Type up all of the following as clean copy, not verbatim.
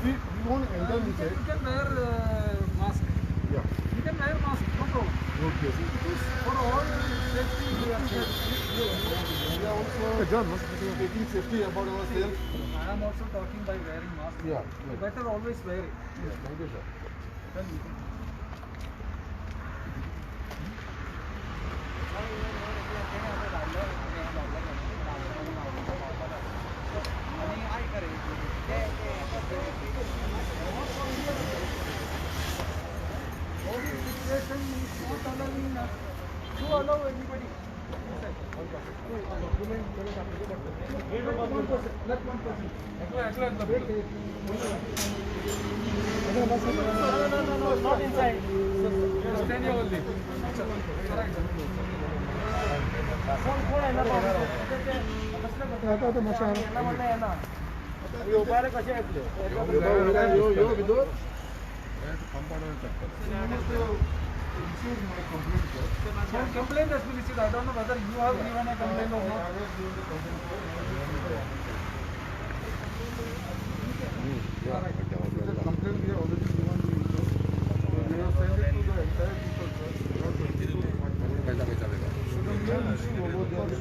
we won't enter inside. You can wear mask. Yeah. You can wear mask, no problem. Okay. It is for all safety. We are also taking safety about ourselves. I am also talking by wearing mask. Yeah. Better always wear it. Yes, thank you, sir. Then you can. To allow anybody inside. Let one person. No, not inside. Stand here only. Complaint has been issued. I don't know whether you have given a complaint or not. The complaint we have already given to you, sir. We have sent it to the entire people, sir. The main issue over there is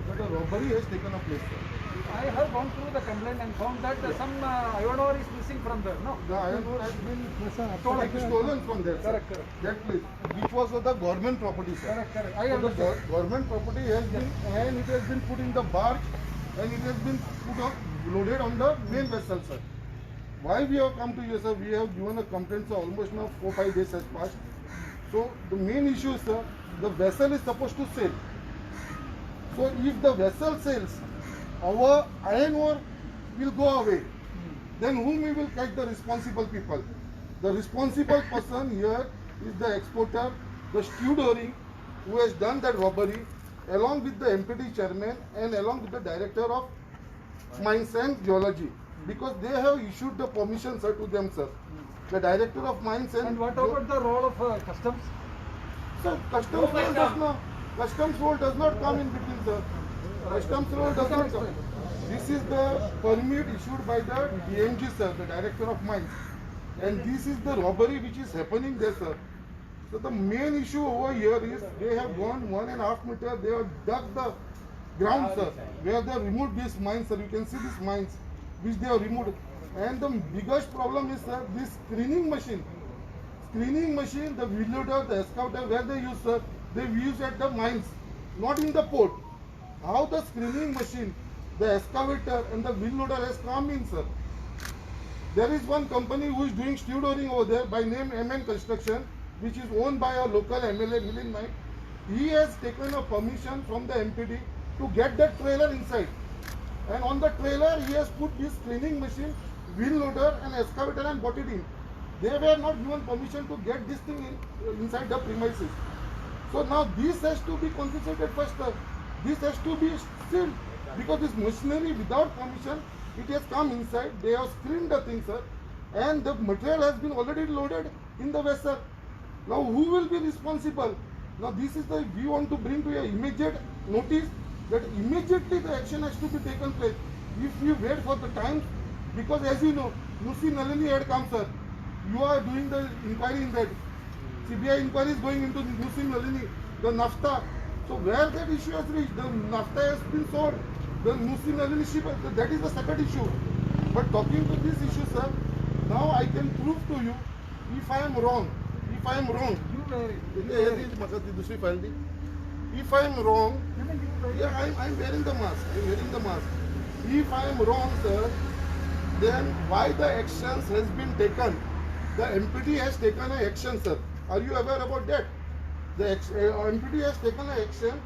that a robbery has taken a place, sir. I have gone through the complaint and found that some iron ore is missing from there. No. The iron ore has been stolen from there, sir. Correct. That place, which was of the government property, sir. Correct. I So the understand. government property has been, and it has been put in the barge, and it has been loaded on the main vessel, sir. Why we have come to you, sir? We have given a complaint, sir. Almost now 4-5 days has passed. So the main issue, sir, the vessel is supposed to sail. So if the vessel sails, our iron ore will go away. Then whom we will catch? The responsible people. The responsible person here is the exporter, the steward who has done that robbery, along with the MPD chairman and along with the director of Mines and Geology, because they have issued the permission, sir, to them, sir. The director of Mines And what about the role of customs? Sir, customs role does not come in between, sir. Customs role does not come. This is the permit issued by the DMG, sir, the director of mines. And this is the robbery which is happening there, sir. So the main issue over here is they have gone 1.5 meters, they have dug the ground, sir, where they have removed these mines, sir. You can see these mines which they have removed. And the biggest problem is, sir, this screening machine. Screening machine, the wheel loader, the excavator, where they use, sir, they use at the mines, not in the port. How the screening machine, the excavator and the wheel loader has come in, sir. There is one company who is doing stewarding over there by name MN Construction, which is owned by a local MLA, Milind Naik. He has taken a permission from the MPD to get that trailer inside. And on the trailer, he has put this screening machine, wheel loader and excavator and brought it in. They were not given permission to get this thing inside the premises. So now this has to be confiscated first, sir. This has to be sealed, because this machinery without permission, it has come inside. They have screened the thing, sir, and the material has been already loaded in the vessel. Now who will be responsible? Now this is the, we want to bring to your immediate notice that immediately the action has to be taken place. If you wait for the time, because as you know, Lucy Nalini had come, sir. You are doing the inquiry in that. CBI inquiry is going into Lucy Nalini, the NAFTA. So where that issue has reached, the NAFTA has been sold. The Lucy Nalini ship, that is the second issue. But talking to this issue, sir, now I can prove to you, if I am wrong, if I am wrong, if I am wrong, yeah, I am wearing the mask. I am wearing the mask. If I am wrong, sir, then why the actions has been taken? The MPD has taken an action, sir. Are you aware about that? The MPD has taken an action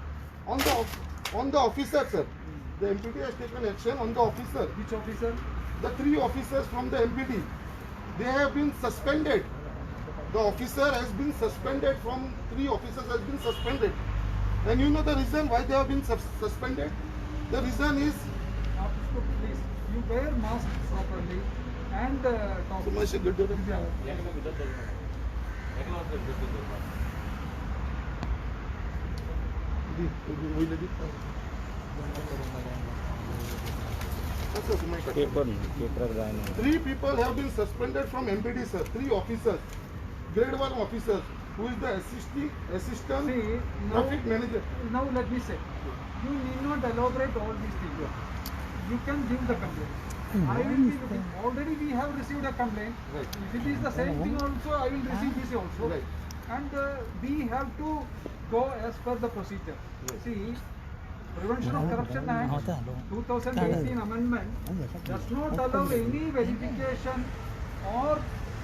on the officer, sir. The MPD has taken action on the officer. Which officer? The 3 officers from the MPD. They have been suspended. The officer has been suspended from 3 officers has been suspended. And you know the reason why they have been suspended? The reason is... Please, you wear mask properly and talk. So much good. Three people have been suspended from MPD, sir. 3 officers, grade 1 officers, who is the assistant See, traffic manager. Now let me say, you need not elaborate all these things. You can give the complaint. I will be looking. Already we have received a complaint. Right. If it is the same thing also, I will receive this also. Right. And we have to go as per the procedure. Right. See, Prevention of Corruption Act 2018 amendment does not allow any verification or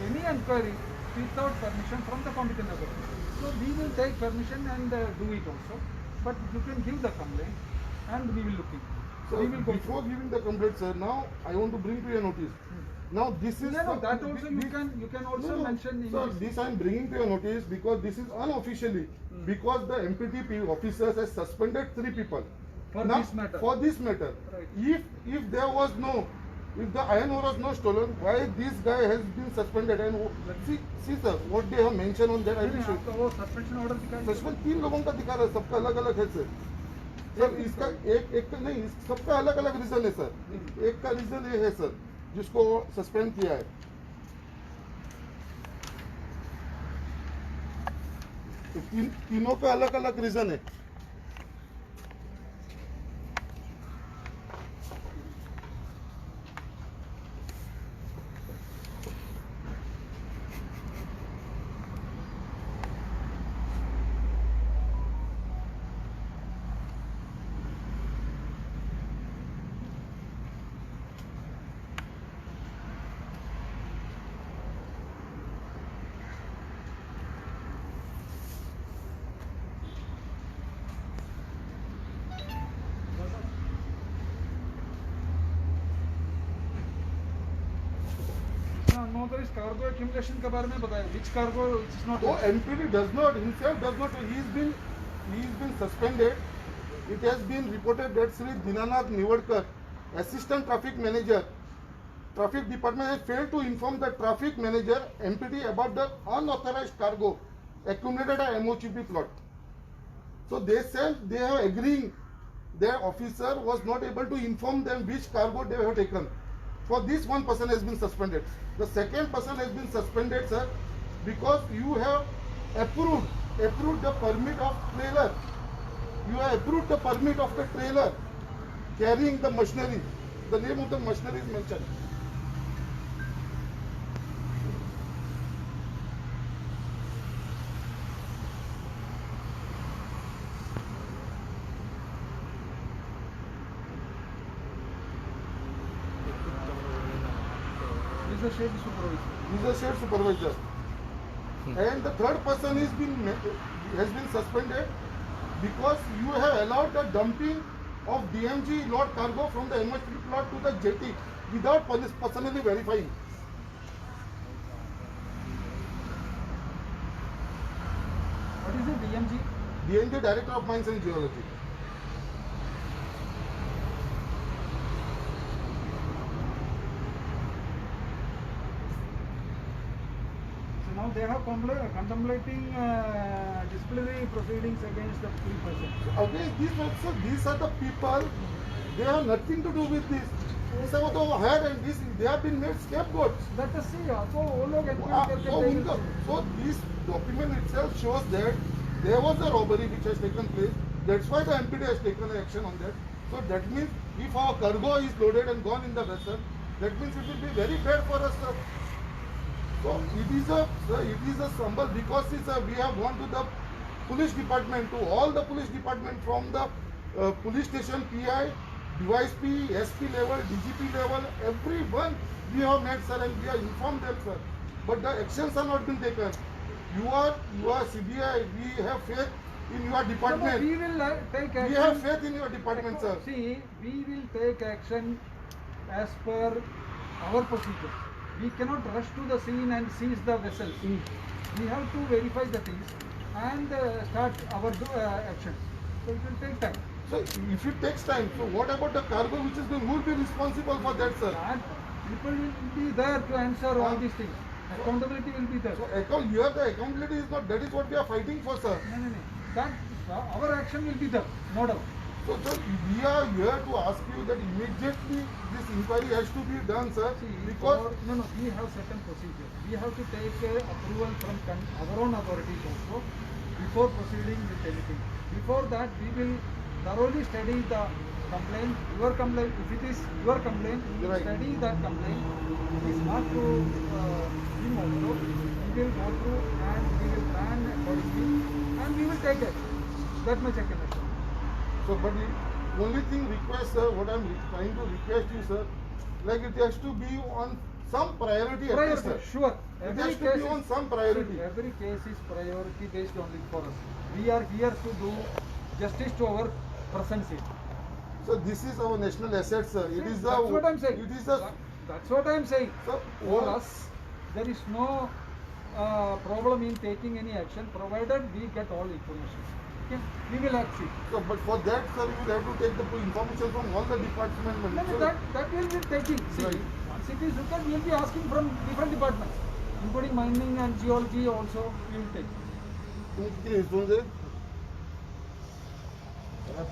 any enquiry without permission from the competent authority. So we will take permission and do it also. But you can give the complaint and we will look into it. So We will go before giving the complaint, sir, now I want to bring to your notice. Now this is No, that also you can also mention in Sir, this. this I am bringing to your notice because this is unofficially because the MPTP officers has suspended 3 people. For Now, this matter. For this matter. Right. If there was no, if the iron ore was not stolen, why this guy has been suspended? And see sir, what they have mentioned on that I will show. आपका वो suspension order दिखाई suspend 3 लोगों का दिखा रहा है, सबका अलग अलग है सर। सर इसका एक का नहीं, सबका अलग अलग रीजन है सर। एक का रीजन ये है सर जिसको सस्पेंड किया है। तो तीनों का अलग अलग रीजन है। No, there is cargo accumulation के बारे में बताया. Which cargo is not? So MPD does not himself does not. He's been suspended. It has been reported that Sri Dinanath Niwadkar, Assistant Traffic Manager, Traffic Department, has failed to inform the Traffic Manager MPD about the unauthorized cargo accumulated at MOCP plot. So they said they are agreeing. Their officer was not able to inform them which cargo they have taken. For this, one person has been suspended. The second person has been suspended, sir, because you have approved the permit of trailer. You have approved the permit of the trailer carrying the machinery. The name of the machinery is mentioned. Is the shade supervisor. He is a shared supervisor. And the third person has been suspended because you have allowed the dumping of DMG load cargo from the MHP plot to the jetty without police personally verifying. What is it, DMG? DMG, Director of Mines and Geology. So now they are contemplating disciplinary proceedings against the 3 persons. Against these also, these are the people, they have nothing to do with this. These are the hired and this, they have been made scapegoats. Let us see. So वो लोग enquire So, करके so this document itself shows that there was a robbery which has taken place. That's why the MPD has taken action on that. So that means if our cargo is loaded and gone in the vessel, that means it will be very bad for us, sir. So it is a stumble because we have gone to the police department, to all the police department from the police station, PI, DYSP, SP level, DGP level, everyone we have met, sir, and we have informed them, sir. But the actions are not been taken. You are CBI, we have faith in your department. we will take action. We have faith in your department, sir. See, we will take action as per our procedure. We cannot rush to the scene and seize the vessels. We have to verify the things and start our actions. So it will take time. So if it takes time, so what about the cargo which is going, who will be responsible for that, sir? And people will be there to answer all these things. Accountability will be there. So here the accountability is not, that is what we are fighting for, sir. No. That our action will be there, no doubt. So, sir, we are here to ask you that immediately this inquiry has to be done, sir, because no, we have certain procedure. We have to take approval from our own authorities also before proceeding with anything. Before that, we will thoroughly study the complaint, your complaint. If it is your complaint, we will Right. study that complaint. It is not to him also. We will go through and we will plan accordingly and we will take it. That much I can assure. so, but the only thing request, sir, what I'm trying to request you, sir, like it has to be on some priority at least, sir. Sure. It has to be on some priority. Every case is priority based only for us. We are here to do justice to our present city. So this is our national asset, sir. It is the. That's what I'm saying. It is the. That's what I'm saying. Sir, For all- us, there is no problem in taking any action provided we get all information. Okay? We will act it. So, but for that, sir, you will have to take the information from all the departments. No, So- that will be taking. See, Right. once it is looked at, we will be asking from different departments, including mining and geology also we will take. किती हिसून जाईल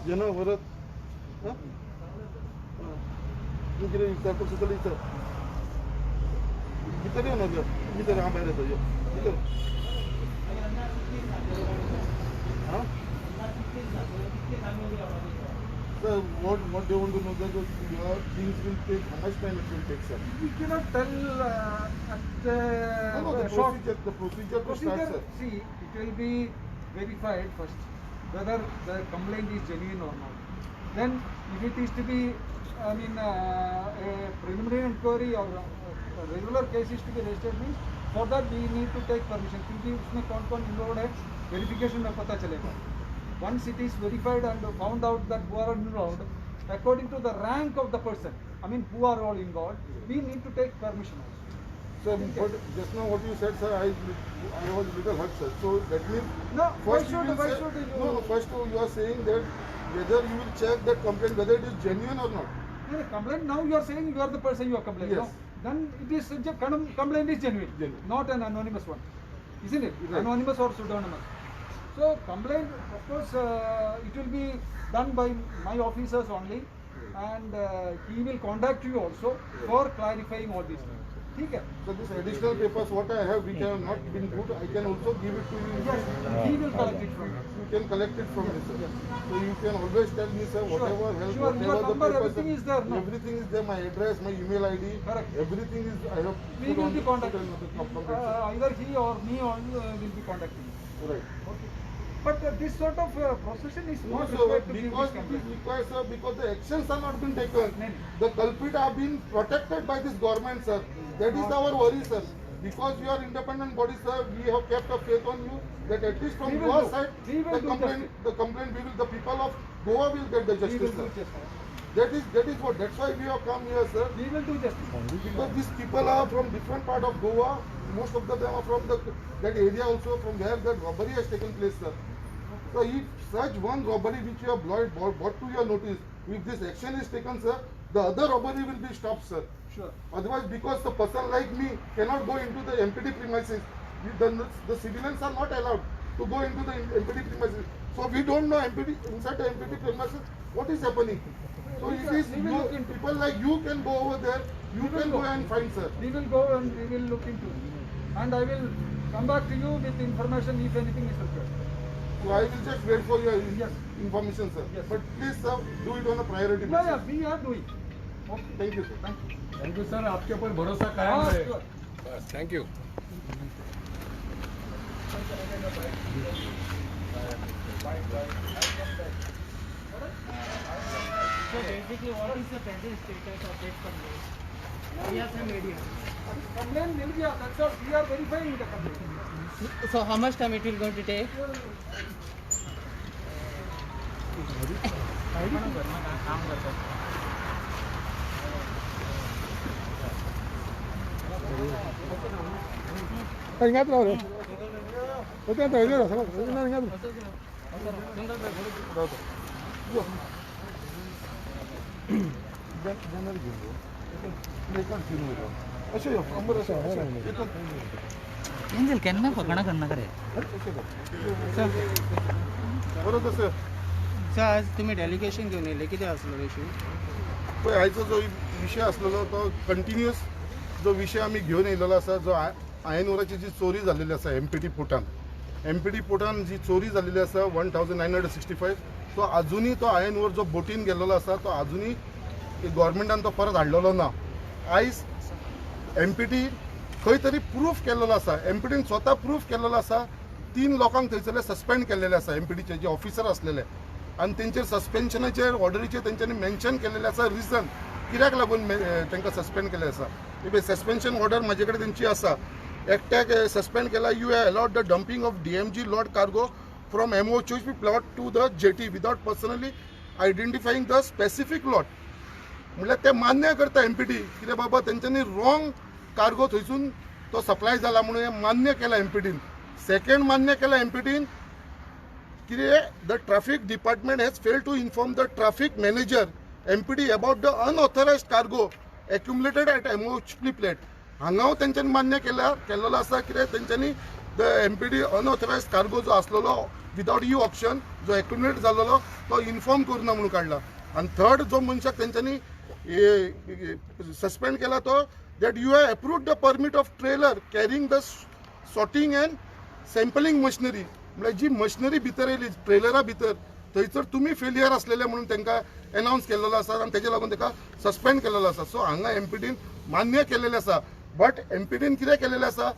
जन वरत किती विचारतो सुद्धा विचार किती होणार ग किती हा बाहेर येतो किती हा Sir, what they want to know that your things will take, how much time it will take, sir? We cannot tell at No, the short procedure to start, procedure. sir. See, it will be verified first whether the complaint is genuine or not. Then, if it is to be, I mean, a preliminary inquiry or a regular case is to be registered, means for that we need to take permission. क्योंकि उसमें कौन-कौन involved है, verification में पता चलेगा. Once it is verified and found out that who are involved, according to the rank of the person, I mean who are all involved, we need to take permission also. So, but just now what you said, sir, I was a little hurt, sir. So that means No, first why you will say, should you? no, first you are saying that whether you will check that complaint whether it is genuine or not. No, complaint, now you are saying you are the person you are complaining. Yes. No? Then it is complaint is genuine, Genuine. not an anonymous one, isn't it? Right. Anonymous or pseudonymous. So complaint, of course, it will be done by my officers only, and he will contact you also for clarifying all these things. ठीक है? So this additional papers what I have which have not been good, I can also give it to you. Yes, he will collect it from you. You can collect it from me, sir. So you can always tell me, sir, whatever help, Sure, whatever your the number, papers, everything is there, no? Everything is there, my address, my email ID. Correct. Everything is, I have We put will on be the contacting. complaint, sir. Either he or me will be contacting you. Right. Okay. But this sort of procession is No, not sir, required to give because this it is complaint. required, sir, because the actions are not been taken. No. The culprit are being protected by this government, sir. That is our worry, sir. Because you are independent body, sir, we have kept a faith on you that at least from We will your do. side, We will do the complaint, the people of Goa will get the We will justice, do sir. justice. That is what. That's why we have come here, sir. We will do justice. Because these people are from different part of Goa. Most of them are from that area also, from where that robbery has taken place, sir. So if such one robbery which you have brought to your notice, if this action is taken, sir, the other robbery will be stopped, sir. Sure. Otherwise, because the person like me cannot go into the MPD premises, the civilians are not allowed to go into the MPD premises. So we don't know inside the MPD premises what is happening. So it is We will look into it. people like you can go over there, you We will can go go. and find, sir. We will go and we will look into it. And I will come back to you with information if anything is required. So I will just wait for your Yes. information, sir. Yes. But please, sir, do it on a priority Yeah, basis. we are doing. Okay. Thank you, sir. Thank you. Thank you sir, आपके ऊपर भरोसा कायम हाँ, रहे। sure. Bus thank you. So basically, what is the present status of this complaint? We have some media. Complaint mill Gaya. That's all. We are verifying the complaint. So how much time it will going to take? Ingat lah, bro. Betul tak? Ini dah salah. Ingat. Jangan gitu. Mereka sini mereka. अच्छा ये अंबर अच्छा है ये तो Angel, can I पकड़ना करना करे? बरोबर सर सर आज तुम्ही डेलिगेशन घेऊन येले किती असलो इशू पळय आयचो जो विषय असलेलो तो कंटिन्युअस जो विषय आम्ही घेऊन येयलेलो आसा जो आयनवराची जी चोरी जाल्लेली आसा एमपीटी पोर्टान जी चोरी जाल्लेली आसा 1965 तो अजूनही तो आयनवर जो बोटीन गेल्लो आसा तो अजूनही गव्हर्मेंटान तो परत हाडलेलो ना. आयज एमपीटी खंय तरी प्रूफ केल्लो आसा, एमपीटीन स्वता प्रूफ केल्लो आसा. 3 लोकांक थंयसरले सस्पेंड केल्लेले आसा एमपीटीचे जे ऑफिसर असलेले आणि तेंचेर सस्पेन्शनाचेर ऑर्डरीचेर तेंच्यांनी मेन्शन केल्लेले आसा रिजन कित्याक लागून तांकां सस्पेंड केल्ले आसा. सस्पेन्शन ऑर्डर म्हाजे कडेन तेंची आसा. एकट्याक सस्पेंड केला you have allowed the dumping of DMG load cargo from MOHP plot to the jetty without personally identifying the specific lot. म्हटल्यार ते मान्य करता एमपीटी कित्याक बाबा तेंच्यांनी रॉंग कार्गो थंयसून तो सप्लाय जाला म्हणून हें मान्य केला एमपीटीन. सेकंड मान्य केला एमपीटीन कितें the traffic department has fail to inform the traffic manager MPT about the unauthorised cargo accumulated at MOHP plate. हांगा तेंच्यांनी मान्य केल्लो आसा कितें तेंच्यांनी द एमपीटी अनऑथरायज्ड कार्गो जो आसलेलो विदाउट यू ऑप्शन जो एक्युमुलेट जाल्लो तो इन्फॉर्म करुना म्हणून काडला. आनी थर्ड जो मनशाक तेंच्यांनी सस्पेंड केला तो that you have approved the permit of trailer carrying the sorting end sampling machinery. म्हळ्यार जी मशिनरी भितर येयली ट्रेलरा भितर थंयसर तुमी फेलियर असलेले म्हणून तांकां अनाउन्स केल्लो आसा आनी तेजे लागून ताका सस्पेंड केल्लो आसा. सो हांगा एमपीटीन मान्य केलेलें आसा. बट एमपीटीन कितें केलेलें आसा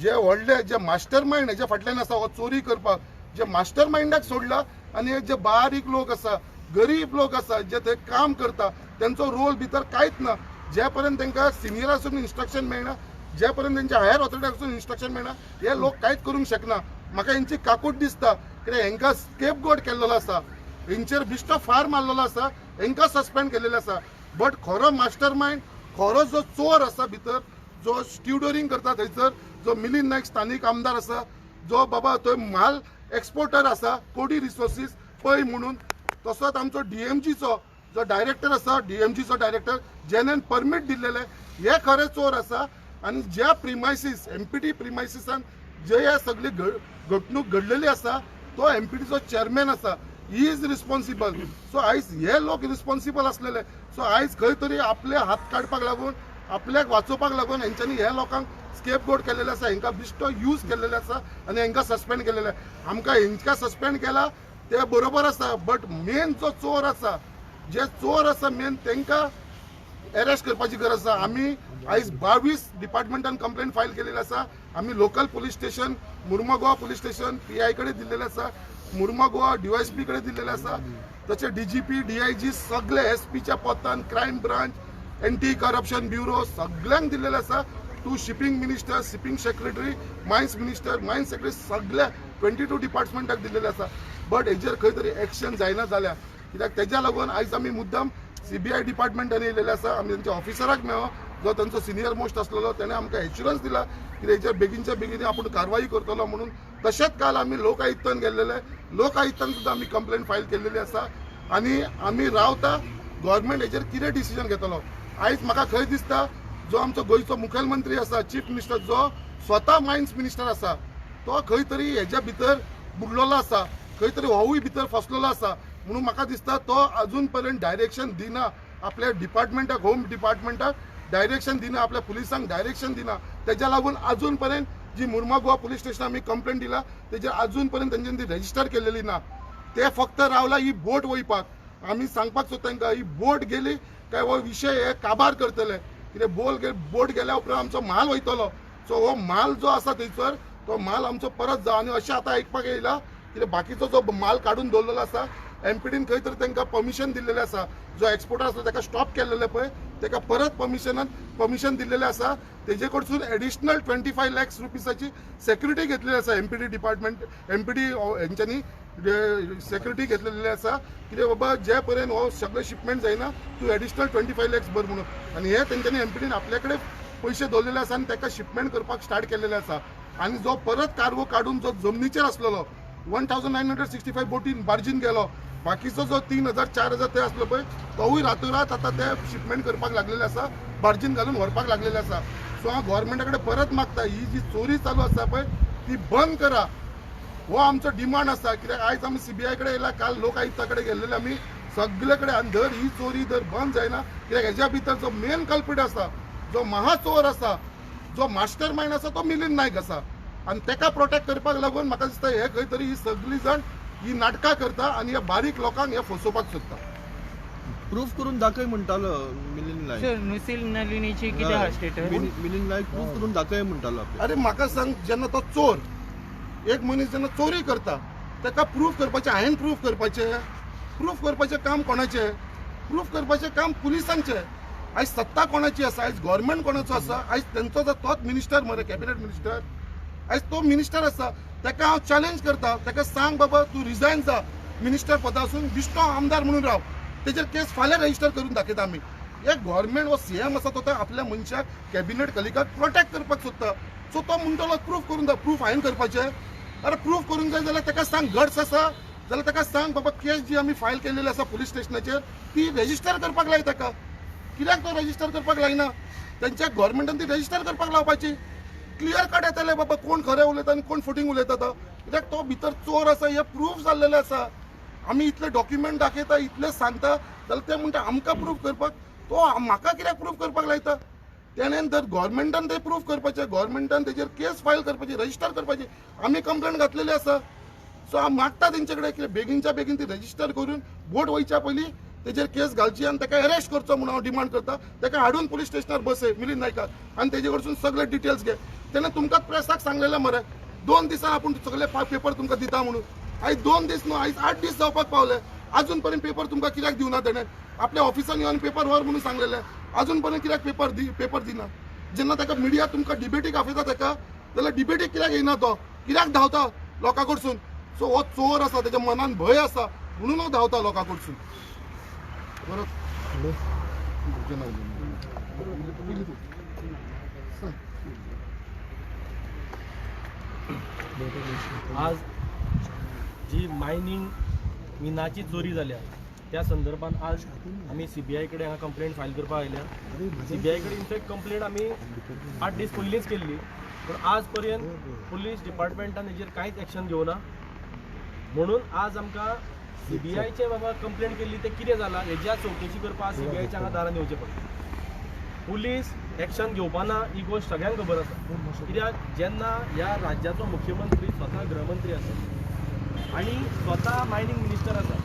जे व्हडले जे मास्टर मायंड हेजे फाटल्यान आसा हो चोरी करपाक जे मास्टर मायंडाक सोडला आनी हे जे बारीक लोक आसा गरीब लोक आसा जे थंय काम करता तेंचो रोल भितर कांयच ना. जे पर्यंत तांकां सिनियरासून इन्स्ट्रक्शन मेळना जे पर्यंत तेंच्या हायर ऑथॉरिटीसून इन्स्ट्रक्शन मेळना हे लोक कांयच करूंक शकना. म्हाका हेंची काकूट दिसता कित्याक हेंकां स्केप गोट केल्लो आसा, हेंचेर बिश्टो फार मारलेलो आसा, हेंकां सस्पेंड केलेले आसा. बट खरो मास्टर मायंड खरो जो चोर आसा भितर जो स्ट्युडरिंग करता थंयसर जो मिलिंद नायक स्थानीक आमदार आसा जो बाबा थंय माल एक्सपोर्टर आसा कोडी रिसोर्सीस पळय म्हणून तसोच आमचो डीएमजीचो जो डायरेक्टर आसा डीएमजीचो डायरेक्टर जेणेन परमीट दिल्लेले हे खरे चोर आसा. आनी ज्या प्रिमायसीस एमपीटी प्रिमायसिसान जे ह्या सगळी घडणूक घडलेली आसा तो एमपीटीचो चेअरमॅन आसा. He is responsible. सो आयज हे लोक रिस्पॉन्सिबल असलेले. सो आयज खंय तरी आपले हात काडपाक लागून आपल्याक वाचोवपाक लागून हेंच्यांनी हे लोकांक स्केप गोट केलेले आसा, हेंकां बिश्टो यूज केलेले आसा आनी हेंकां सस्पेंड केलेले. आमकां हेंकां सस्पेंड केला ते बरोबर आसा बट मेन जो चोर आसा जे चोर आसा मेन तेंकां अरेस्ट करपाची गरज आसा. आमी आयज 22 डिपार्टमेंटान कंप्लेंट फायल केलेली आसा. आमी लोकल पुलीस स्टेशन मुर्मा गोवा पुलीस स्टेशन पीआय कडेन दिल्लेले आसा, मुर्मा गोवा डीवायएसपी कडेन दिल्लेले आसा, तशें डीजीपी डीआयजी सगळे एसपीच्या पोतान crime branch anti corruption bureau सगळ्यांक दिल्लेले आसा. To shipping minister shipping secretary mines minister mines secretary सगळ्या 22 डिपार्टमेंटाक दिल्लेले आसा. बट हेजेर खंय तरी एक्शन जायना जाल्या कित्याक तेज्या लागून आयज आमी मुद्दम सीबीआय डिपार्टमेंटान येयलेले आसा. आमी तेंच्या ऑफिसराक मेळ्ळो जो तांचो सिनियर मोस्ट आसलेलो तेणें आमकां एश्युरन्स दिला की हेचेर बेगीनच्या बेगीन आपूण कारवाई करतलो म्हणून. तशेंच काल आमी लोक आयुक्तान गेल्लेले लोक आयुक्तान सुद्दां आमी कंप्लेंट फायल केल्लेली आसा आनी आमी रावता गव्हर्मेंट हेचेर कितें डिसिजन घेतलो. आयज म्हाका खंय दिसता जो आमचो गोंयचो मुखेलमंत्री आसा चीफ मिनिस्टर जो स्वता मायन्स मिनिस्टर आसा तो खंय तरी हेज्या भितर बुडलेलो आसा, खंय तरी होवूय भितर फसलेलो आसा म्हणून म्हाका दिसता तो अजून पर्यंत डायरेक्शन दिना आपल्या डिपार्टमेंटाक होम डिपार्टमेंटाक डायरेक्शन दिना आपल्या पुलिसांक डायरेक्शन दिना. तेज्या लागून अजून पर्यंत जी मुर्मा गोवा पुलीस स्टेशन आमी कंप्लेंट दिला तेजेर अजून पर्यंत तेंच्यांनी रजिस्टर केलेली ना. ते फक्त रावला ही बोट वयपाक. आमी सांगपाक सोदता तांकां ही बोट गेली काय हो विशय हे काबार करतले कित्याक बोट गेल्या उपरांत आमचो माल वयतलो. सो हो माल जो आसा थंयसर तो माल आमचो परत जावं आनी अशें आतां आयकपाक येयला कित्याक बाकीचो जो माल काडून दवरलेलो आसा एमपीटीन खंय तरी तांकां परमिशन दिल्लेलें आसा. जो एक्सपोर्टर आसलो ताका स्टॉप केल्लेले पळय ताका परत परमिशन दिल्लेलें आसा. तेजे कडसून एडिशनल 25 लाख रुपीसाची सेक्युरिटी घेतलेली आसा. एमपीटी डिपार्टमेंट एमपीटी हेंच्यांनी सेक्युरिटी घेतलेली आसा कित्याक बाबा जे पर्यंत हो सगळे शिपमेंट जायना तूं एडिशनल 25 लाख भर म्हणून. आनी हे तेंच्यांनी एमपीटीन आपल्या कडेन पयशे दवरलेले आसा आनी ताका शिपमेंट करपाक स्टार्ट केल्लेले आसा. आनी जो परत कार्गो काडून जो जमनीचेर आसलेलो 1965 बोटीन बार्जीन गेलो बाकीचो जो 3000-4000 थंय आसलो पळय तोवूय रातोरात आतां ते शिपमेंट करपाक लागलेले आसा बार्जीन घालून व्हरपाक लागलेले आसा. सो हांव गव्हर्मेंटा कडेन परत मागता ही जी चोरी चालू आसा पळय ती बंद करा. हो आमचो डिमांड आसा कित्याक आयज आमी CBI कडेन येयला काल लोकायुक्ता कडेन गेल्लेले आमी सगळे कडेन आनी धर ही चोरी जर बंद जायना कित्याक हेज्या भितर जो मेन कल्पिट आसा जो महाचोर आसा जो मास्टर माइंड आसा तो मिलिंद नायक आसा आनी तेका प्रोटेक्ट करपाक लागून म्हाका दिसता हे खंय तरी ही सगळी जाण ही नाटकां करता आनी ह्या बारीक लोकांक हे फसोवपाक सोदता. प्रूफ करून दाखय म्हणटालो मिलिंद नायक. सर नुसील नलिनीची किती हा स्टेटस मिलिंद नायक प्रूफ करून दाखय म्हणटालो. अरे म्हाका सांग जेन्ना तो चोर एक मनीस जेन्ना चोरी करता ताका प्रूफ करपाचें हांवें प्रूफ करपाचें काम कोणाचें प्रूफ करपाचें काम पुलिसांचें. आयज सत्ता कोणाची आसा आयज गव्हर्नमेंट कोणाचो आसा आयज तेंचो जो तोच मिनिस्टर मरे कॅबिनेट मिनिस्टर आयज तो मिनिस्टर आसा ताका हांव चॅलेंज करता ताका सांग बाबा तूं रिजायन जा मिनिस्टर पदासून बिश्टो आमदार म्हणून राव तेजेर केस फाल्यां रजिस्टर करून दाखयता आमी. एक गव्हर्नमेंट वो CM आसा तो आपल्या मनशाक कॅबिनेट कलिगाक प्रोटेक्ट करपाक सोदता सो तो म्हणटलो प्रूफ करून दा प्रूफ हांवें करपाचें. अरे प्रूफ करून जाय जाल्यार ताका सांग गट्स आसा जाल्यार ताका सांग बाबा केस जी आमी फायल केलेली आसा पुलीस स्टेशनाचेर ती रजिस्टर करपाक लाय ताका. कित्याक तो रजिस्टर करपाक लायना तेंच्या गव्हर्नमेंटान ती रजिस्टर करपाक लावपाची. क्लियर कट येतले बाबा कोण खरें उलयता आनी कोण फुटींग उलयता तो कित्याक तो भितर चोर आसा हे प्रूफ जाल्लेले आसा. आमी इतले डॉक्युमेंट दाखयता इतले सांगता जाल्यार ते म्हणटा आमकां प्रूफ करपाक तो म्हाका कित्याक प्रूफ करपाक लायता. तेणेन जर गव्हर्नमेंटान ते प्रूफ करपाचें गव्हर्नमेंटान तेजेर केस फायल करपाची रजिस्टर करपाची आमी कंप्लेंट घातलेली आसा. सो हांव मागता तेंचे कडेन की बेगीनच्या बेगीन ती रजिस्टर करून वोट वयच्या पयलीं तेजेर केस घालची आनी ताका अरेस्ट करचो म्हणून हांव डिमांड करता. ताका हाडून पुलीस स्टेशनार बसय मिलिंद नायकाक आनी तेजे कडसून सगळे डिटेल्स घे. तेणें तुमकां प्रेसाक सांगलेलें मरे 2 दिसान आपूण सगळे पेपर तुमकां दिता म्हणून. आयज 2 दीस न्हू आयज 8 दीस जावपाक पावले अजून पर्यंत पेपर तुमकां कित्याक दिवना तेणें. आपल्या ऑफिसान येवन पेपर व्हर म्हणून सांगलेलें अजून पर्यंत कित्याक पेपर दिना. जेन्ना ताका मिडिया तुमकां डिबेटीक आपयता ताका जाल्यार डिबेटीक कित्याक येयना तो कित्याक धांवता लोकां कडसून. सो हो चोर आसा तेज्या मनान भंय आसा म्हणून हो धांवता लोकां कडसून. आज जी मायनिंग मिनाची चोरी जाल्या त्या संदर्भात आज आम्ही CBI कडे हांगा कंप्लेंट फायल करपाक आयल्या. CBI कडे इनफॅक्ट कंप्लेंट आमी 8 दीस पयलींच केल्ली पण आज पर्यंत पुलीस डिपार्टमेंटान हेजेर कांयच एक्शन घेवना. म्हणून आज आमकां CBIचे बाबा कंप्लेंट केल्ली ते कितें जालां हेज्या चवकशी करपाक CBIच्या हांगा दारान येवचें पडटा. पुलीस एक्शन घेवपाना ही गोष्ट सगळ्यांक खबर आसा. कित्याक जेन्ना ह्या राज्याचो मुख्यमंत्री स्वता गृहमंत्री आसा आनी स्वता मायनिंग मिनिस्टर आसा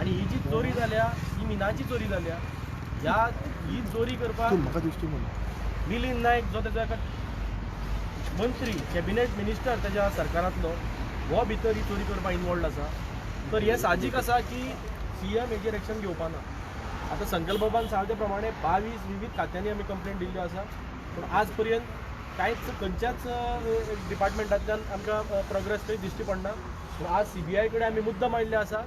आनी ही जी चोरी जाल्या ही मिनाची चोरी जाल्या ही चोरी करपाक मिलिंद नायक जो तेजो एका मंत्री कॅबिनेट मिनिस्टर तेज्या सरकारांतलो हो भितर ही चोरी करपाक इनवॉल्ड आसा. तर हें साहजीक आसा की CM हेजेर एक्शन घेवपाना. आता संकल्प बाबान सांगले प्रमाणे 22 विविध खात्यांनी आमी कंप्लेंट दिल्ली आसा पूण आज पर्यंत कांयच खंयच्याच डिपार्टमेंटांतल्यान आमकां प्रोग्रेस थंय दिश्टी पडना. पूण आज CBI कडेन आमी मुद्दम आयिल्ले आसा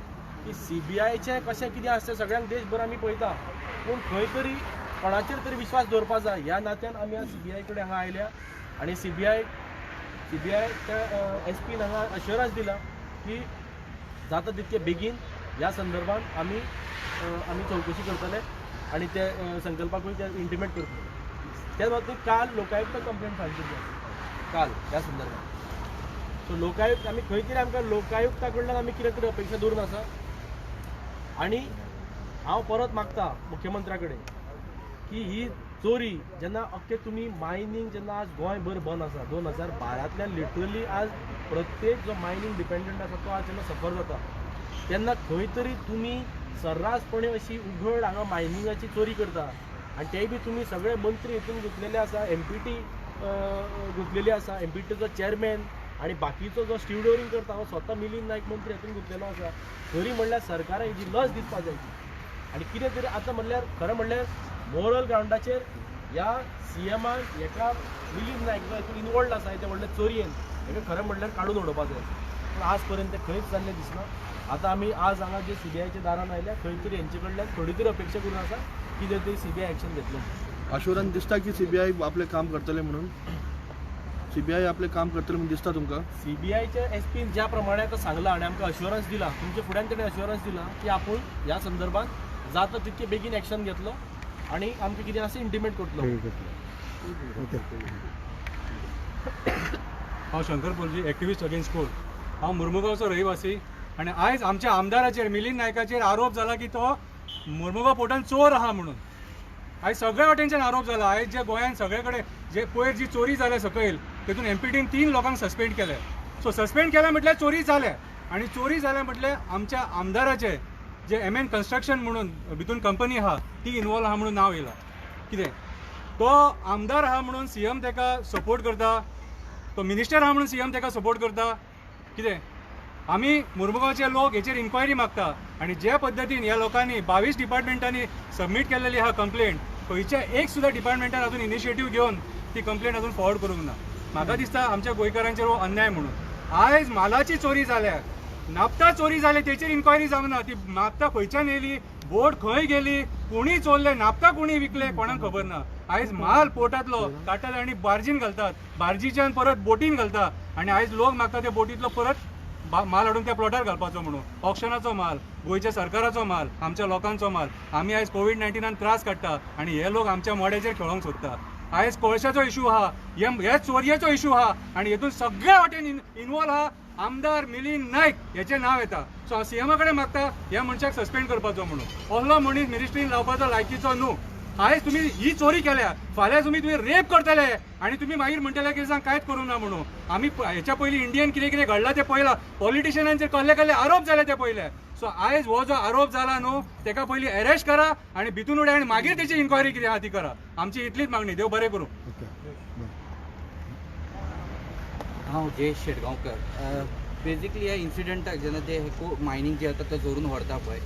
की CBIचें कशें कितें आसता सगळ्यांक देशभर आमी पळयता पूण खंय तरी कोणाचेर तरी विश्वास दवरपा जाय ह्या नात्यान आमी आज CBI कडेन हांगा आयल्या आनी CBI SP हांगा अश्युरन्स दिला की जाता तितके बेगीन ह्या संदर्भात आमी चौकशी करतले आणि ते संकल्पाकूय ते इंटिमेट करतले. त्याच बाबतीत काल लोकायुक्त कंप्लेंट फायल केली काल ह्या संदर्भात. सो लोकायुक्त आमी खंय तरी आमकां लोकायुक्ता कडल्यान आमी कितें तरी अपेक्षा दवरून आसा. आनी हांव परत मागता मुख्यमंत्र्या कडेन की ही चोरी जेन्ना अख्खे तुमी मायनिंग जेन्ना आज गोंयभर बंद आसा 2012तल्यान लिटरली आज प्रत्येक जो मायनिंग डिपेंडंट आसा तो आज जेन्ना सफर जाता तेन्ना खंय तरी तुमी सर्रासपणे अशी उघड हांगा मायनिंगाची चोरी करता आनी तेय बी तुमी सगळे मंत्री हितून गुंतलेले आसा. MPT गुंतलेली आसा. MPTचो चेअरमॅन आणि बाकीचो जो स्टिवडोरिंग करता हो स्वता मिलिंद नायक मंत्री हातून गुंतलेलो आसा. खरी म्हणल्यार सरकारान हेजी लज दिवपाक जाय आनी कितें तरी आतां म्हणल्यार खरें म्हणल्यार मोरल ग्रावंडाचेर ह्या CMाक हेका मिलिंद नायक जो हितून इनवॉल्ड आसा ते व्हडले चोरयेन हेका खरें म्हणल्यार काडून उडोवपाक जाय. पूण आज पर्यंत ते खंयच जाल्लें दिसना. आता आमी आज हांगा जे CBIच्या दारान आयल्या खंय तरी हेंचे कडल्यान थोडी तरी अपेक्षा करून आसा कितें तरी CBI एक्शन घेतलो. अश्युरन्स दिसता की CBI आपलें काम करतले म्हणून. CBI आपलें काम करतले म्हणून दिसता तुमकां. CBIच्या SP ज्या प्रमाणे आतां सांगला आनी आमकां अश्युरन्स दिला तुमच्या फुड्यान तेणें अश्युरन्स दिला की आपूण ह्या संदर्भात जाता तितके बेगीन एक्शन घेतलो आनी आमकां कितें आसा इंटिमेट करतलो. हांव शंकर पोलजी एक्टिविस्ट अगेन्स्ट कोल हांव मुर्मुगांवचो रहिवासी आनी आयज आमच्या आमदाराचेर मिलिंद नायकाचेर आरोप जाला की तो मुर्मुगांव पोर्टान चोर आहा म्हणून. आयज सगळ्या वाटेनच्यान आरोप जाला. आयज जे गोंयान सगळे कडेन जे पयर जी चोरी जाल्या सकयल तेतून एमपीटीन 3 लोकांक सस्पेंड केले. सो सस्पेंड केले म्हटल्यार चोरी जाल्या आनी चोरी जाल्या म्हटल्यार आमच्या आमदाराचे जे MN कन्स्ट्रक्शन म्हणून भितून कंपनी आहा ती इन्वॉल्व आहा म्हणून नांव येयलां. कितें तो आमदार आहा म्हणून CM ताका सपोर्ट करता, तो मिनिस्टर आहा म्हणून CM ताका सपोर्ट करता. कितें आमी मुर्मुगांवचे लोक हेचेर इन्क्वायरी मागता आनी जे पद्दतीन ह्या लोकांनी 22 डिपार्टमेंटांनी सबमीट केलेली आहा कंप्लेंट, खंयच्या एक सुद्दां डिपार्टमेंटान अजून इनिशिएटीव घेवन ती कंप्लेंट अजून फॉरवर्ड करूंक ना. म्हाका दिसता आमच्या गोंयकारांचेर हो अन्याय म्हणून. आयज मालाची चोरी जाल्या, नाफ्ता चोरी जाले तेचेर इन्क्वायरी जावंक ना. ती नाफ्ता खंयच्यान येयली, बोट खंय गेली, कोणी चोरले, नाफ्ता कोणी विकले कोणाक खबर ना. आयज माल पोर्टांतलो काडटात आनी बार्जीन घालतात, बार्जीच्यान परत बोटीन घालता आनी आयज लोक मागता त्या बोटींतलो परत माल हाडून त्या प्लॉटार घालपाचो म्हणून. ऑक्शनाचो माल, गोंयच्या सरकाराचो माल, आमच्या लोकांचो माल. आमी आयज कोविड-19 त्रास काडटा आनी हे लोक आमच्या मोड्याचेर खेळोंक सोदता. आयज कोळशाचो इशू आहा, हे चोरयेचो इशू आहा आनी हेतून सगळ्या वाटेन इन्वॉल्व आहा आमदार मिलिंद नायक हेचें नांव येता. सो हांव CM कडेन मागता ह्या मनशाक सस्पेंड करपाचो म्हणून. असलो मनीस मिनिस्ट्रीन लावपाचो लायकीचो न्हू. आयज तुम्ही ही चोरी केल्या, फाल्यां तुम्ही रेप करतले आनी तुम्ही मागीर म्हणटले की कांयच करूं ना म्हणून. आमी हेच्या पयलीं इंडियन कितें कितें घडलां तें पळयलां, पॉलिटिशियनांचेर कसले कसले आरोप जाले ते पळयले. सो आयज हो जो आरोप जाला न्हू तेका पयलीं अरेस्ट करा आनी भितून उडया आनी मागीर तेची इन्क्वायरी कितें आहा ती करा. आमची इतलीच मागणी. देव बरें करूं. हांव जयेश शेटगांवकर. बेजिकली ह्या इन्सिडंटाक जेन्ना ते मायनींग जे आतां ते चोरून व्हरता पळय,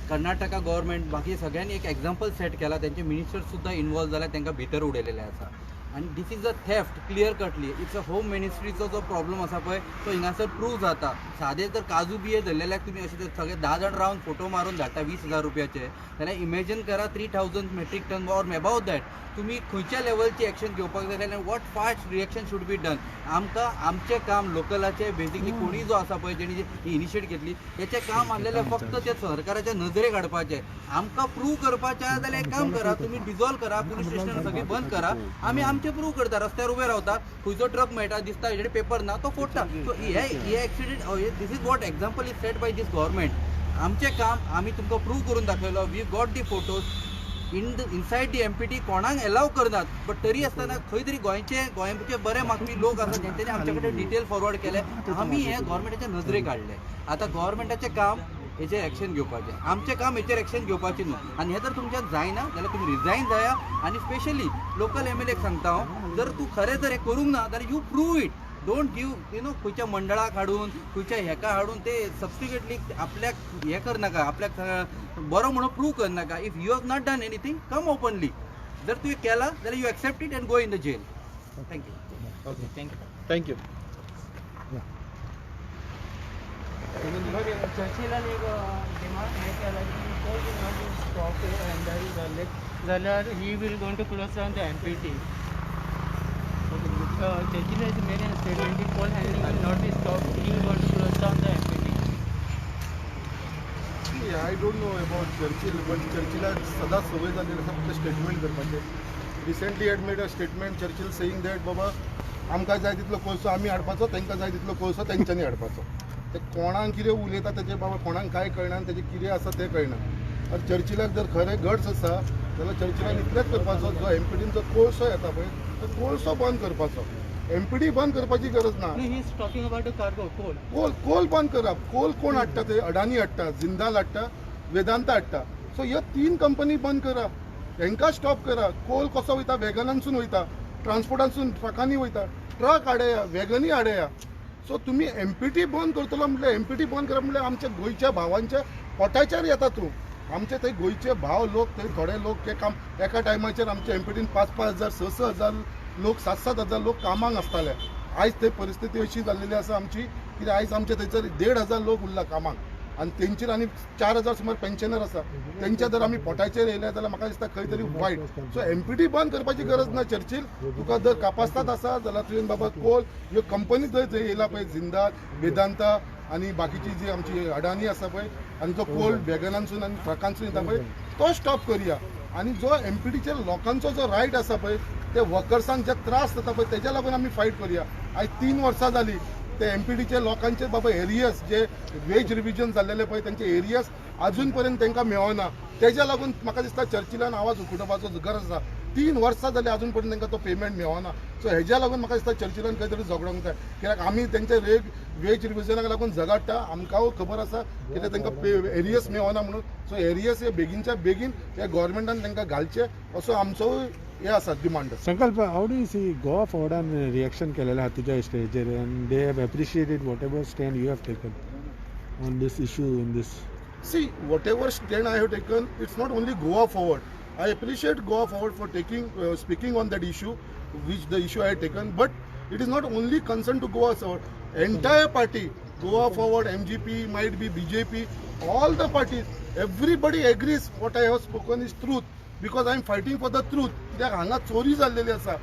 कर्नाटका गव्हर्मेंट बाकी सगळ्यांनी एक एग्जाम्पल सेट केला. त्यांचे मिनिस्टर सुद्धा इन्वॉल्व जाला, तांकां भितर उडयलेले आसा. आनी दीस इज अ थेफ्ट क्लियर कटली. इट्स अ होम मिनिस्ट्रीचो जो प्रॉब्लम आसा पळय तो हिंगासर प्रूव जाता. सादे जर काजू बिये धरलेल्याक तुमी अशें सगळे 10 जाण रावन फोटो मारून धाडटा 20,000 रुपयाचे, जाल्यार इमेजीन करा 3000 metric ton or above that तुम्ही खंयच्या लेवलची एक्शन घेवपाक जाय आनी what fast reaction should be done. आमकां आमचें काम लोकलाचें बेजिकली कोणी जो आसा पळय जेणी ही इनिशिएट घेतली हेचें काम आसलेलें फक्त ते सरकाराच्या नजरेक हाडपाचें. आमकां प्रूव करपाचें जाल्यार एक काम करा, तुमी डिजॉल्व करा, पुलीस स्टेशनां सगळीं बंद करा, आमी आमचें प्रूव करता. रस्त्यार उबे रावता, खंयचो ट्रक मेळटा दिसता हेजेर पेपर ना तो फोडटा. सो हे accident this is what example is set by this government. आमचें काम आमी तुमकां प्रूव करून दाखयलो. We got the photos inside the MPT कोणाक एलाव करनात, बट तरी आसतना खंय तरी गोंयचे बरे मागपी लोक आसा जेंच्यांनी आमचे कडेन डिटेल फॉरवर्ड केले. आमी हे गव्हर्मेंटाच्या नजरेक हाडले. आतां गव्हर्मेंटाचें काम हेचेर एक्शन घेवपाचें, आमचें काम हेचेर एक्शन घेवपाचें न्हू. आनी हें जर तुमच्यान जायना जाल्यार तुमी रिजायन जाया. आनी स्पेशली लोकल MLAक सांगता हांव, जर तूं खरें जर हें करूंक ना जाल्यार you prove it. Don't give खंयच्या मंडळाक हाडून खंयच्या हेका हाडून ते सबसिक्वेटली आपल्याक हें करनाका, आपल्याक बरो म्हणून प्रूव करनाका. If you have not done anything come openly. जर तुवें केला जाल्यार you accept it and go in the jail. Thank you. Thank you. चर्चिला एक डिमांड हे केला की coal will not be stop and that is late जाल्यार he will going to close down the MPT. Churchill has made a statement that coal handling will not be stopped. He will want to close down the MPT. I don't know about Churchill, but Churchill सदा सवय झालेली आसा फक्त statement करपाचे. Recently had made a statement Churchill saying that बाबा आमकां जाय तितलो कोळसो आमी हाडपाचो, तांकां जाय तितलो कोळसो तेंच्यांनी हाडपाचो. ते कोणाक कितें उलयता तेजे बाबा कोणाक काय कळना आनी तेजें कितें आसा तें कळना. आनी चर्चिलाक जर खरें गट्स आसा जाल्यार चर्चिलान इतलेंच करपाचो, जो MPTचो कोळसो येता पळय तो कोळसो बंद करपाचो. MPT बंद करपाची गरज ना. He is talking about the cargo coal. Coal बंद करप. कोल कोण हाडटा ते अडानी हाडटा, जिंदाल हाडटा, वेदांता हाडटा. सो ह्यो 3 कंपनी बंद करप, हांकां स्टॉप करा. कोल कसो वयता, वॅगनांसून वयता, ट्रान्सपोर्टांसून ट्रकांनी वयता, ट्रक हाडया, वॅगनी हाडया. सो तुमी MPT बंद करतलो म्हटल्यार MPT बंद करप म्हटल्यार आमच्या गोंयच्या भावांच्या पोटाचेर येता तूं. आमचे थंय गोंयचे भाव लोक थंय थोडे लोक ते काम एका टायमाचेर आमच्या MPTन 5,000 6,000 लोक 7,000 लोक कामाक आसताले. आयज थंय परिस्थिती अशी जाल्लेली आसा आमची की आयज आमचे थंयसर 1,500 लोक उरला कामाक आनी तेंचेर आनी 4,000 सुमार पेन्शनर आसा. तेंच्या जर आमी पोटाचेर येयले जाल्यार म्हाका दिसता खंय तरी वायट. सो MPT बंद करपाची गरज ना. चर्चिल तुका जर कापास्ताद आसा जाल्यार तुवें बाबा कोल ह्यो कंपनी थंय येयला पळय, जिंदाल, वेदांता आनी बाकीची जी आमची अडानी आसा पळय, आनी जो कोल वॅगनांसून आनी ट्रकांसून येता पळय तो स्टॉप करुया. आनी जो MPTच्या लोकांचो जो रायट आसा पळय ते वर्कर्सांक जे त्रास जाता पळय तेज्या लागून आमी फायट करुया. आयज 3 वर्सां जाली ते MPDचे लोकांचे बाबा एरियस जे वेज रिव्हिजन जाल्लेले पळय त्यांचे एरियस अजून पर्यंत तांकां मेळना तेज्या लागून म्हाका दिसता चर्चिलान आवाज उखडोवपाचो गरज आसा 3 वर्सां जाली अजून पर्यंत तांकां तो पेमेंट मेळना सो हेज्या लागून म्हाका दिसता चर्चिलान खंय तरी झगडोंक जाय कित्याक आमी तेंचे वेज रिव्हिजनाक लागून झगडटा आमकां खबर आसा कित्याक तांकां एरियस मेळना म्हणून सो एरियस हे बेगीनच्या बेगीन हे गोव्हर्मेंटान तांकां घालचे असो आमचो हे आसा डिमांड आसा. Sankalp, how do you see Goa फॉर्डान रिएक्शन केलेलें आहा तुज्या स्टेजीर and they have appreciated whatever stand you have taken on this issue in this? See, whatever stand I have taken, it's not only Goa Forward. I appreciate Goa Forward for speaking on that issue, the issue I have taken. But it is not only concerned to Goa Forward. Entire party, Goa Forward, MGP, might be BJP, all the parties, everybody agrees what I have spoken is truth. Because I am fighting for the truth. कित्याक हांगा चोरी जाल्लेली आसा.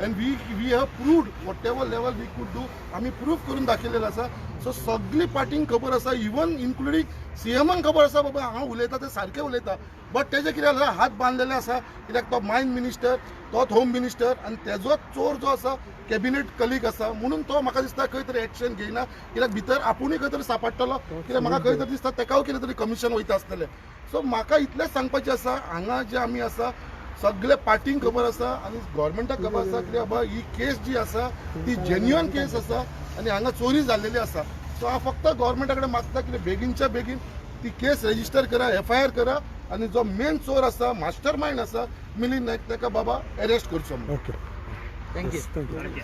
And we have proved whatever level we could do. आम्ही proof करून दाखयलेलो आसा. So सगळी पार्टींक खबर आसा इवन इन्क्लुडींग CMाक खबर आसा बाबा हांव उलयता ते सारकें उलयता बट तेजे कितें जालें हात बांदलेले आसा कित्याक तो मायन मिनिस्टर तोच होम मिनिस्टर आनी तेजोच चोर जो आसा कॅबिनेट कलीग आसा म्हणून तो म्हाका दिसता खंय तरी एक्शन घेयना कित्याक भितर आपुणूय खंय तरी सांपडटलो कित्याक म्हाका खंय तरी दिसता तेकाय कितें तरी कमिशन वयता आसतलें सो म्हाका इतलेंच सांगपाचें आसा हांगा जे आमी आसा सगळे पार्टींक खबर आसा आनी गोव्हर्मेंटाक खबर आसा की बाबा ही केस जी आसा ती जेन्युअन केस आसा आनी हांगा चोरी जाल्लेली आसा सो हांव फक्त गोव्हर्मेंटा कडेन मागता की बेगीनच्या बेगीन ती केस रजिस्टर करा FIR करा आनी जो मेन चोर आसा मास्टर माइंड आसा मिलिंद नायक ताका बाबा अरेस्ट करचो. Okay, thank you. थँक्यू.